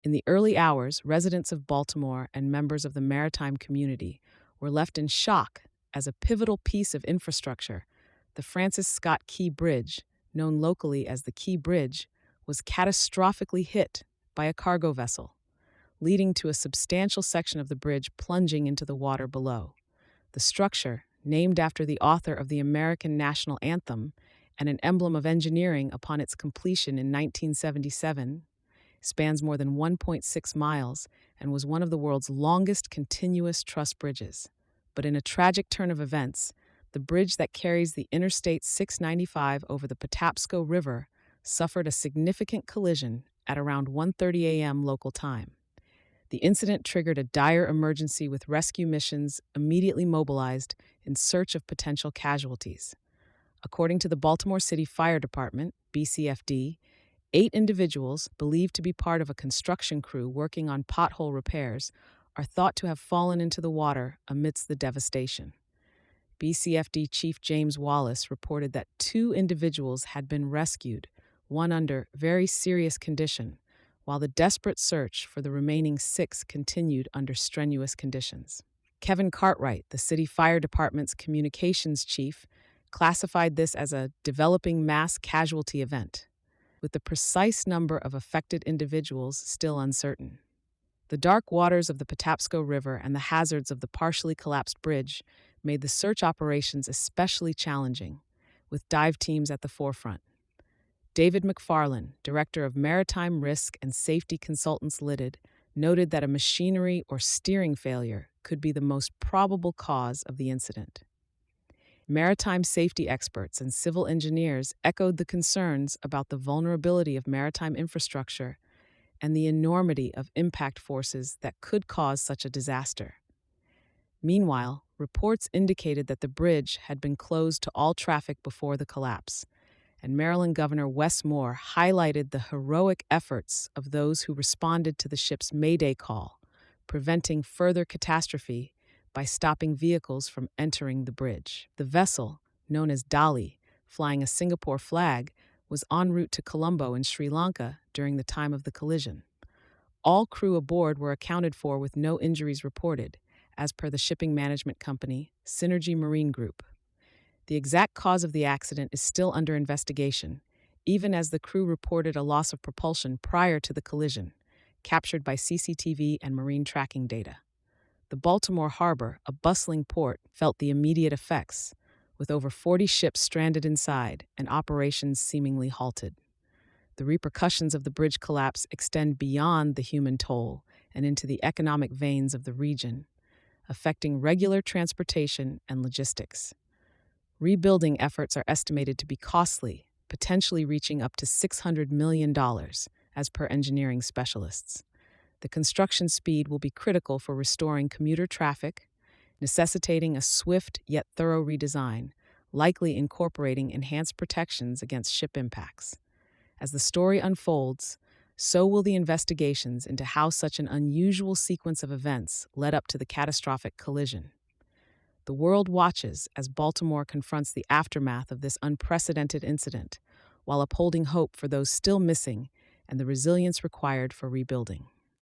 In the early hours, residents of Baltimore and members of the maritime community were left in shock as a pivotal piece of infrastructure, the Francis Scott Key Bridge, known locally as the Key Bridge, was catastrophically hit by a cargo vessel, leading to a substantial section of the bridge plunging into the water below. The structure, named after the author of the American national anthem and an emblem of engineering upon its completion in 1977, spans more than 1.6 miles and was one of the world's longest continuous truss bridges. But in a tragic turn of events, the bridge that carries the Interstate 695 over the Patapsco River suffered a significant collision at around 1:30 a.m. local time. The incident triggered a dire emergency with rescue missions immediately mobilized in search of potential casualties. According to the Baltimore City Fire Department, BCFD, 8 individuals, believed to be part of a construction crew working on pothole repairs, are thought to have fallen into the water amidst the devastation. BCFD Chief James Wallace reported that 2 individuals had been rescued, one under very serious condition, while the desperate search for the remaining 6 continued under strenuous conditions. Kevin Cartwright, the city fire department's communications chief, classified this as a developing mass casualty event, with the precise number of affected individuals still uncertain. The dark waters of the Patapsco River and the hazards of the partially collapsed bridge made the search operations especially challenging, with dive teams at the forefront. David McFarlane, director of Maritime Risk and Safety Consultants Ltd., noted that a machinery or steering failure could be the most probable cause of the incident. Maritime safety experts and civil engineers echoed the concerns about the vulnerability of maritime infrastructure and the enormity of impact forces that could cause such a disaster. Meanwhile, reports indicated that the bridge had been closed to all traffic before the collapse, and Maryland Governor Wes Moore highlighted the heroic efforts of those who responded to the ship's Mayday call, preventing further catastrophe by stopping vehicles from entering the bridge. The vessel, known as Dali, flying a Singapore flag, was en route to Colombo in Sri Lanka during the time of the collision. All crew aboard were accounted for with no injuries reported, as per the shipping management company, Synergy Marine Group. The exact cause of the accident is still under investigation, even as the crew reported a loss of propulsion prior to the collision, captured by CCTV and marine tracking data. The Baltimore harbor, a bustling port, felt the immediate effects, with over 40 ships stranded inside and operations seemingly halted. The repercussions of the bridge collapse extend beyond the human toll and into the economic veins of the region, affecting regular transportation and logistics. Rebuilding efforts are estimated to be costly, potentially reaching up to $600 million, as per engineering specialists. The construction speed will be critical for restoring commuter traffic, necessitating a swift yet thorough redesign, likely incorporating enhanced protections against ship impacts. As the story unfolds, so will the investigations into how such an unusual sequence of events led up to the catastrophic collision. The world watches as Baltimore confronts the aftermath of this unprecedented incident, while upholding hope for those still missing and the resilience required for rebuilding.